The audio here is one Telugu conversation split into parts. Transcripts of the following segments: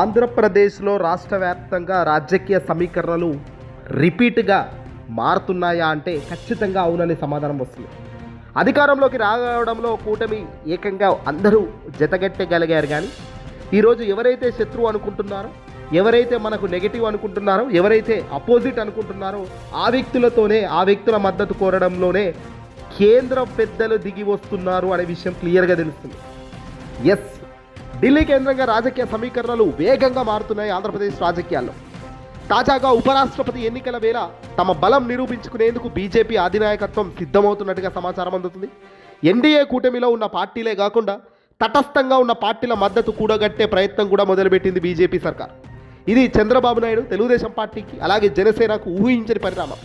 ఆంధ్రప్రదేశ్లో రాష్ట్ర వ్యాప్తంగా రాజకీయ సమీకరణలు రిపీట్గా మారుతున్నాయా అంటే ఖచ్చితంగా అవునని సమాధానం వస్తుంది. అధికారంలోకి రావడంలో కూటమి ఏకంగా అందరూ జతగట్టగలిగారు. కానీ ఈరోజు ఎవరైతే శత్రువు అనుకుంటున్నారో, ఎవరైతే మనకు నెగిటివ్ అనుకుంటున్నారో, ఎవరైతే అపోజిట్ అనుకుంటున్నారో ఆ వ్యక్తులతోనే, ఆ వ్యక్తుల మద్దతు కోరడంలోనే కేంద్ర పెద్దలు దిగి వస్తున్నారు అనే విషయం క్లియర్గా తెలుస్తుంది. ఎస్, ఢిల్లీ కేంద్రంగా రాజకీయ సమీకరణలు వేగంగా మారుతున్నాయి ఆంధ్రప్రదేశ్ రాజకీయాల్లో. తాజాగా ఉపరాష్ట్రపతి ఎన్నికల వేళ తమ బలం నిరూపించుకునేందుకు బీజేపీ అధినాయకత్వం సిద్ధమవుతున్నట్టుగా సమాచారం అందుతుంది. ఎన్డీఏ కూటమిలో ఉన్న పార్టీలే కాకుండా తటస్థంగా ఉన్న పార్టీల మద్దతు కూడగట్టే ప్రయత్నం కూడా మొదలుపెట్టింది బీజేపీ సర్కార్. ఇది చంద్రబాబు నాయుడు, తెలుగుదేశం పార్టీకి, అలాగే జనసేనకు ఊహించని పరిణామం.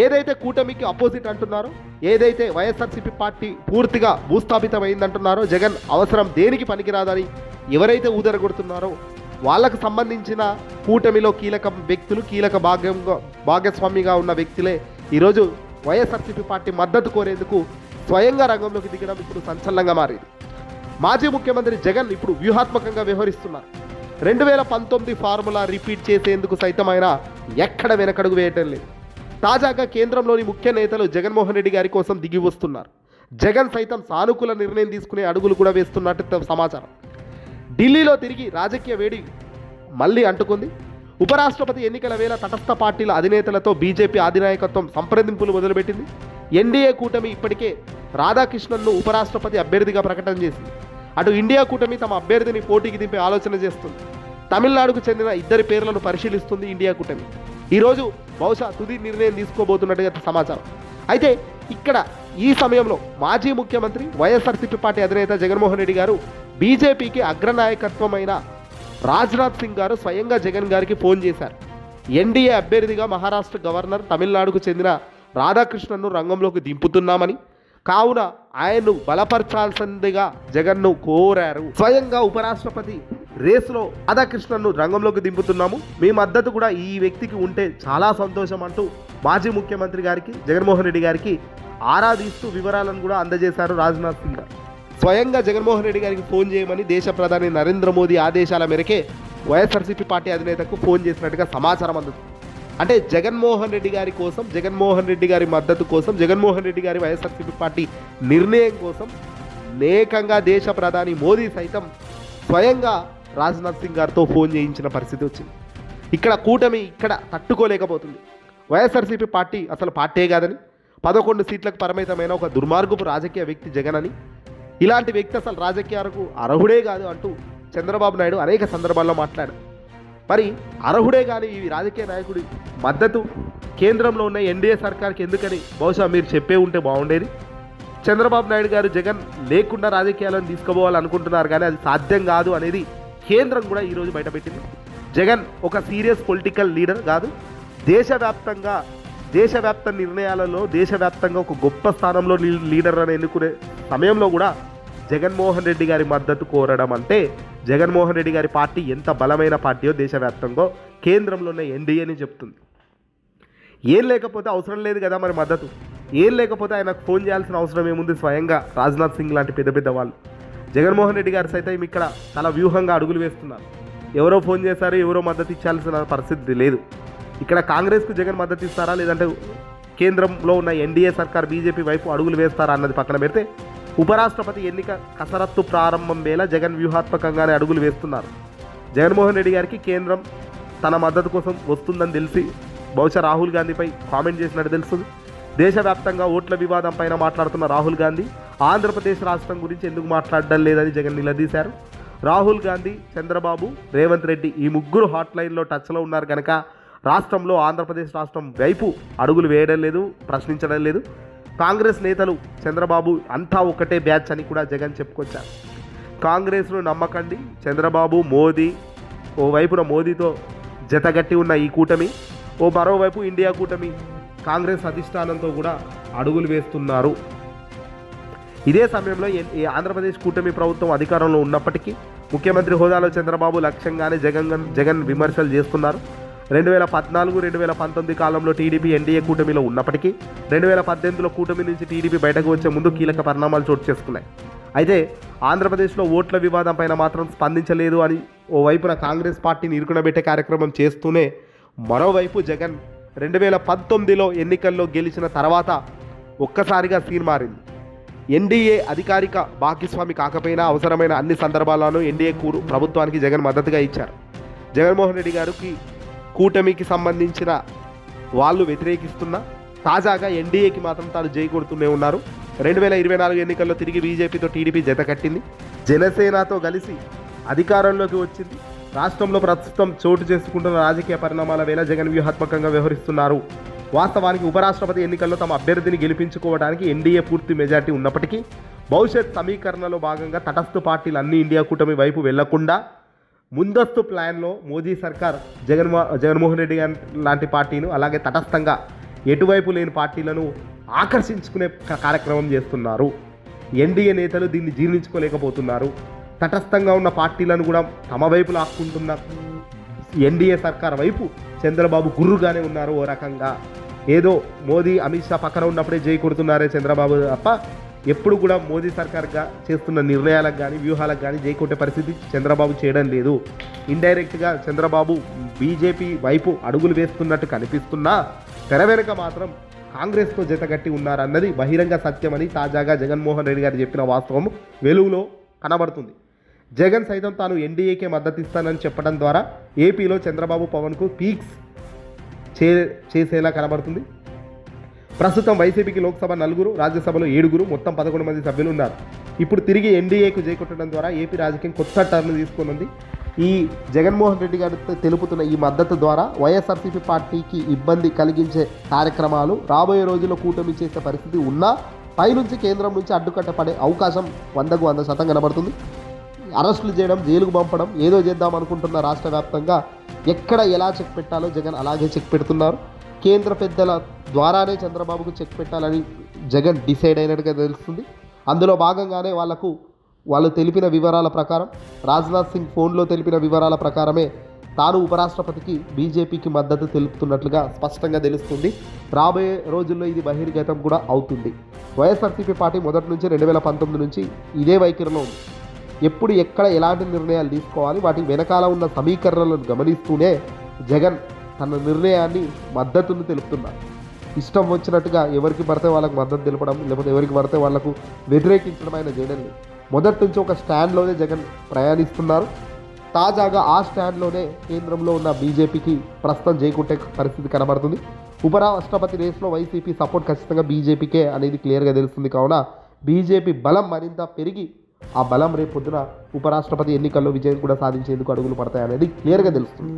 ఏదైతే కూటమికి అపోజిట్ అంటున్నారో, ఏదైతే వైఎస్ఆర్సీపీ పార్టీ పూర్తిగా భూస్థాపితమైందంటున్నారో, జగన్ అవసరం దేనికి పనికిరాదని ఎవరైతే ఊదరగొడుతున్నారో వాళ్ళకు సంబంధించిన కూటమిలో కీలక వ్యక్తులు, కీలక భాగస్వామిగా ఉన్న వ్యక్తులే ఈరోజు వైఎస్ఆర్సీపీ పార్టీ మద్దతు కోరేందుకు స్వయంగా రంగంలోకి దిగడం ఇప్పుడు సంచలనంగా మారింది. మాజీ ముఖ్యమంత్రి జగన్ ఇప్పుడు వ్యూహాత్మకంగా వ్యవహరిస్తున్నారు. 2019 ఫార్ములా రిపీట్ చేసేందుకు సైతం ఆయన ఎక్కడ వెనకడుగు వేయటం లేదు. తాజాగా కేంద్రంలోని ముఖ్య నేతలు జగన్మోహన్ రెడ్డి గారి కోసం దిగి వస్తున్నారు. జగన్ సైతం సానుకూల నిర్ణయం తీసుకునే అడుగులు కూడా వేస్తున్నట్టు సమాచారం. ఢిల్లీలో తిరిగి రాజకీయ వేడి మళ్ళీ అంటుకుంది. ఉపరాష్ట్రపతి ఎన్నికల వేళ తటస్థ పార్టీల అధినేతలతో బీజేపీ అధినాయకత్వం సంప్రదింపులు మొదలుపెట్టింది. ఎన్డీఏ కూటమి ఇప్పటికే రాధాకృష్ణన్ను ఉపరాష్ట్రపతి అభ్యర్థిగా ప్రకటన చేసింది. అటు ఇండియా కూటమి తమ అభ్యర్థిని పోటీకి దింపే ఆలోచన చేస్తుంది. తమిళనాడుకు చెందిన ఇద్దరి పేర్లను పరిశీలిస్తుంది ఇండియా కూటమి. ఈరోజు బహుశా తుది నిర్ణయం తీసుకోబోతున్నట్టుగా సమాచారం. అయితే ఇక్కడ ఈ సమయంలో మాజీ ముఖ్యమంత్రి, వైఎస్ఆర్సీపీ పార్టీ అధినేత జగన్మోహన్ రెడ్డి గారు బీజేపీకి అగ్రనాయకత్వమైన రాజ్నాథ్ సింగ్ గారు స్వయంగా జగన్ గారికి ఫోన్ చేశారు. ఎన్డీఏ అభ్యర్థిగా మహారాష్ట్ర గవర్నర్, తమిళనాడుకు చెందిన రాధాకృష్ణన్ను రంగంలోకి దింపుతున్నామని, కావున ఆయన్ను బలపరచాల్సిందిగా జగన్ను కోరారు. స్వయంగా ఉపరాష్ట్రపతి రేసులో రాధాకృష్ణన్ను రంగంలోకి దింపుతున్నాము, మీ మద్దతు కూడా ఈ వ్యక్తికి ఉంటే చాలా సంతోషం అంటూ మాజీ ముఖ్యమంత్రి గారికి, జగన్మోహన్ రెడ్డి గారికి ఆరాధిస్తూ వివరాలను కూడా అందజేశారు రాజ్నాథ్ సింగ్ గారు. స్వయంగా జగన్మోహన్ రెడ్డి గారికి ఫోన్ చేయమని దేశ ప్రధాని నరేంద్ర మోదీ ఆదేశాల మేరకే వైఎస్ఆర్సీపీ పార్టీ అధినేతకు ఫోన్ చేసినట్టుగా సమాచారం అందుతుంది. అంటే జగన్మోహన్ రెడ్డి గారి కోసం, జగన్మోహన్ రెడ్డి గారి మద్దతు కోసం, జగన్మోహన్ రెడ్డి గారి వైఎస్ఆర్సీపీ పార్టీ నిర్ణయం కోసం ఏకంగా దేశ ప్రధాని మోదీ సైతం స్వయంగా రాజ్నాథ్ సింగ్ గారితో ఫోన్ చేయించిన పరిస్థితి వచ్చింది. ఇక్కడ కూటమి ఇక్కడ తట్టుకోలేకపోతుంది. వైఎస్ఆర్సీపీ పార్టీ అసలు పార్టీ కాదని, 11 సీట్లకు పరిమితమైన ఒక దుర్మార్గపు రాజకీయ వ్యక్తి జగన్ అని, ఇలాంటి వ్యక్తి అసలు రాజకీయాలకు అర్హుడే కాదు అంటూ చంద్రబాబు నాయుడు అనేక సందర్భాల్లో మాట్లాడారు. మరి అర్హుడే కానీ ఈ రాజకీయ నాయకుడి మద్దతు కేంద్రంలో ఉన్న ఎన్డీఏ సర్కార్కి ఎందుకని బహుశా మీరు చెప్పే ఉంటే బాగుండేది. చంద్రబాబు నాయుడు గారు జగన్ లేకుండా రాజకీయాలను తీసుకుపోవాలనుకుంటున్నారు, కానీ అది సాధ్యం కాదు అనేది కేంద్రం కూడా ఈరోజు బయటపెట్టింది. జగన్ ఒక సీరియస్ పొలిటికల్ లీడర్ కాదు, దేశవ్యాప్త నిర్ణయాలలో దేశవ్యాప్తంగా ఒక గొప్ప స్థానంలో లీడర్ అని ఎన్నుకునే సమయంలో కూడా జగన్మోహన్ రెడ్డి గారి మద్దతు కోరడం అంటే జగన్మోహన్ రెడ్డి గారి పార్టీ ఎంత బలమైన పార్టీయో దేశవ్యాప్తంగా కేంద్రంలో ఉన్న ఎన్డీఏని చెప్తుంది. ఏం లేకపోతే అవసరం లేదు కదా మరి మద్దతు, ఏం లేకపోతే ఆయనకు ఫోన్ చేయాల్సిన అవసరం ఏముంది. స్వయంగా రాజ్నాథ్ సింగ్ లాంటి పెద్ద పెద్ద వాళ్ళు, జగన్మోహన్ రెడ్డి గారు సైతం ఇక్కడ చాలా వ్యూహంగా అడుగులు వేస్తున్నారు. ఎవరో ఫోన్ చేశారు, ఎవరో మద్దతు ఇచ్చాల్సిన పరిస్థితి లేదు. ఇక్కడ కాంగ్రెస్కు జగన్ మద్దతు ఇస్తారా, లేదంటే కేంద్రంలో ఉన్న ఎన్డీఏ సర్కార్ బీజేపీ వైపు అడుగులు వేస్తారా అన్నది పక్కన పెడితే, ఉపరాష్ట్రపతి ఎన్నిక కసరత్తు ప్రారంభం వేళ జగన్ వ్యూహాత్మకంగానే అడుగులు వేస్తున్నారు. జగన్మోహన్ రెడ్డి గారికి కేంద్రం తన మద్దతు కోసం వస్తుందని తెలిసి బహుశా రాహుల్ గాంధీపై కామెంట్ చేసినట్టు తెలుస్తుంది. దేశవ్యాప్తంగా ఓట్ల వివాదం పైన మాట్లాడుతున్న రాహుల్ గాంధీ ఆంధ్రప్రదేశ్ రాష్ట్రం గురించి ఎందుకు మాట్లాడడం లేదని జగన్ నిలదీశారు. రాహుల్ గాంధీ, చంద్రబాబు, రేవంత్ రెడ్డి ఈ ముగ్గురు హాట్లైన్లో టచ్లో ఉన్నారు కనుక రాష్ట్రంలో ఆంధ్రప్రదేశ్ రాష్ట్రం వైపు అడుగులు వేయడం లేదు, ప్రశ్నించడం లేదు. కాంగ్రెస్ నేతలు చంద్రబాబు అంతా ఒకటే బ్యాచ్ అని కూడా జగన్ చెప్పుకొచ్చారు. కాంగ్రెస్ను నమ్మకండి, చంద్రబాబు, మోదీ, ఓ వైపున మోదీతో జతగట్టి ఉన్న ఈ కూటమి, మరోవైపు ఇండియా కూటమి కాంగ్రెస్ అధిష్టానంతో కూడా అడుగులు వేస్తున్నారు. ఇదే సమయంలో ఆంధ్రప్రదేశ్ కూటమి ప్రభుత్వం అధికారంలో ఉన్నప్పటికీ ముఖ్యమంత్రి హోదాలో చంద్రబాబు లక్ష్యంగానే జగన్ విమర్శలు చేస్తున్నారు. 2014, 2019 కాలంలో టీడీపీ ఎన్డీఏ కూటమిలో ఉన్నప్పటికీ 2018లో కూటమి నుంచి టీడీపీ బయటకు వచ్చే ముందు కీలక పరిణామాలు చోటు చేసుకున్నాయి. అయితే ఆంధ్రప్రదేశ్లో ఓట్ల వివాదం పైన మాత్రం స్పందించలేదు అని ఓవైపున కాంగ్రెస్ పార్టీని ఇరుకునబెట్టే కార్యక్రమం చేస్తూనే మరోవైపు జగన్ 2019లో ఎన్నికల్లో గెలిచిన తర్వాత ఒక్కసారిగా సీన్ మారింది. ఎన్డీఏ అధికారిక భాగస్వామి కాకపోయినా అవసరమైన అన్ని సందర్భాల్లోనూ ఎన్డీఏ ప్రభుత్వానికి జగన్ మద్దతుగా ఇచ్చారు. జగన్మోహన్ రెడ్డి గారికి కూటమికి సంబంధించిన వాళ్ళు వ్యతిరేకిస్తున్నా తాజాగా ఎన్డీఏకి మాత్రం తాను జై కొడుతూనే ఉన్నారు. 2024 ఎన్నికల్లో తిరిగి బీజేపీతో టీడీపీ జత కట్టింది. జనసేనతో కలిసి అధికారంలోకి వచ్చింది. రాష్ట్రంలో ప్రస్తుతం చోటు చేసుకుంటున్న రాజకీయ పరిణామాల వేళ జగన్ వ్యూహాత్మకంగా వ్యవహరిస్తున్నారు. వాస్తవానికి ఉపరాష్ట్రపతి ఎన్నికల్లో తమ అభ్యర్థిని గెలిపించుకోవడానికి ఎన్డీఏ పూర్తి మెజార్టీ ఉన్నప్పటికీ భవిష్యత్ సమీకరణలో భాగంగా తటస్థ పార్టీలు అన్ని ఇండియా కూటమి వైపు వెళ్లకుండా ముందస్తు ప్లాన్లో మోదీ సర్కార్ జగన్మోహన్ రెడ్డి లాంటి పార్టీను అలాగే తటస్థంగా ఎటువైపు లేని పార్టీలను ఆకర్షించుకునే కార్యక్రమం చేస్తున్నారు. ఎన్డీఏ నేతలు దీన్ని జీర్ణించుకోలేకపోతున్నారు. తటస్థంగా ఉన్న పార్టీలను కూడా తమ వైపు లాక్కుంటున్న ఎన్డీఏ సర్కార్ వైపు చంద్రబాబు గుర్రుగానే ఉన్నారు. ఓ రకంగా ఏదో మోదీ అమిత్ షా పక్కన ఉన్నప్పుడే జై కొడుతున్నారే చంద్రబాబు తప్ప ఎప్పుడు కూడా మోదీ సర్కార్గా చేస్తున్న నిర్ణయాలకు కానీ వ్యూహాలకు కానీ జై కొట్టే పరిస్థితి చంద్రబాబు చేయడం లేదు. ఇండైరెక్ట్గా చంద్రబాబు బీజేపీ వైపు అడుగులు వేస్తున్నట్టు కనిపిస్తున్నా తెర వెనుక మాత్రం కాంగ్రెస్తో జతగట్టి ఉన్నారన్నది బహిరంగ సత్యమని తాజాగా జగన్మోహన్ రెడ్డి గారు చెప్పిన వాస్తవం వెలుగులో కనబడుతుంది. జగన్ సైతం తాను ఎన్డీఏకే మద్దతు ఇస్తానని చెప్పడం ద్వారా ఏపీలో చంద్రబాబు పవన్కు పీక్స్ చేసేలా కనబడుతుంది. ప్రస్తుతం వైసీపీకి లోక్సభ 4, రాజ్యసభలో 7, మొత్తం 11 మంది సభ్యులు ఉన్నారు. ఇప్పుడు తిరిగి ఎన్డీఏకు జైకొట్టడం ద్వారా ఏపీ రాజకీయం కొత్త టర్న్ తీసుకున్నది. ఈ జగన్మోహన్ రెడ్డి గారు తెలుపుతున్న ఈ మద్దతు ద్వారా వైఎస్ఆర్సీపీ పార్టీకి ఇబ్బంది కలిగించే కార్యక్రమాలు రాబోయే రోజుల్లో కూటమి చేసే పరిస్థితి ఉన్నా పైనుంచి కేంద్రం నుంచి అడ్డుకట్ట పడే అవకాశం 100కు 100% కనబడుతుంది. అరెస్టులు చేయడం, జైలుకు పంపడం, ఏదో చేద్దాం అనుకుంటున్న రాష్ట్ర వ్యాప్తంగా ఎక్కడ ఎలా చెక్ పెట్టాలో జగన్ అలాగే చెక్ పెడుతున్నారు. కేంద్ర పెద్దల ద్వారానే చంద్రబాబుకు చెక్ పెట్టాలని జగన్ డిసైడ్ అయినట్టుగా తెలుస్తుంది. అందులో భాగంగానే వాళ్ళు తెలిపిన వివరాల ప్రకారం, రాజ్నాథ్ సింగ్ ఫోన్లో తెలిపిన వివరాల ప్రకారమే తాను ఉపరాష్ట్రపతికి బీజేపీకి మద్దతు తెలుపుతున్నట్లుగా స్పష్టంగా తెలుస్తుంది. రాబోయే రోజుల్లో ఇది బహిర్గతం కూడా అవుతుంది. వైఎస్ఆర్సీపీ పార్టీ మొదటి నుంచి 2019 నుంచి ఇదే వైఖరిలో ఉంది. ఎప్పుడు ఎక్కడ ఎలాంటి నిర్ణయాలు తీసుకోవాలి, వాటి వెనకాల ఉన్న సమీకరణలను గమనిస్తూనే జగన్ తన నిర్ణయాన్ని మద్దతును తెలుపుతున్నారు. ఇష్టం వచ్చినట్టుగా ఎవరికి పడితే వాళ్ళకు మద్దతు తెలపడం, లేకపోతే ఎవరికి పడితే వాళ్లకు వ్యతిరేకించడం ఆయన చేయడం లేదు. మొదటి నుంచి ఒక స్టాండ్లోనే జగన్ ప్రయాణిస్తున్నారు. తాజాగా ఆ స్టాండ్లోనే కేంద్రంలో ఉన్న బీజేపీకి ప్రస్తుతం జైకొట్టే పరిస్థితి కనబడుతుంది. ఉపరాష్ట్రపతి రేస్లో వైసీపీ సపోర్ట్ ఖచ్చితంగా బీజేపీకే అనేది క్లియర్గా తెలుస్తుంది. కావున బీజేపీ బలం మరింత పెరిగి ఆ బలం రేపు పొద్దున ఉపరాష్ట్రపతి ఎన్నికల్లో విజయం కూడా సాధించేందుకు అడుగులు పడతాయనేది క్లియర్గా తెలుస్తుంది.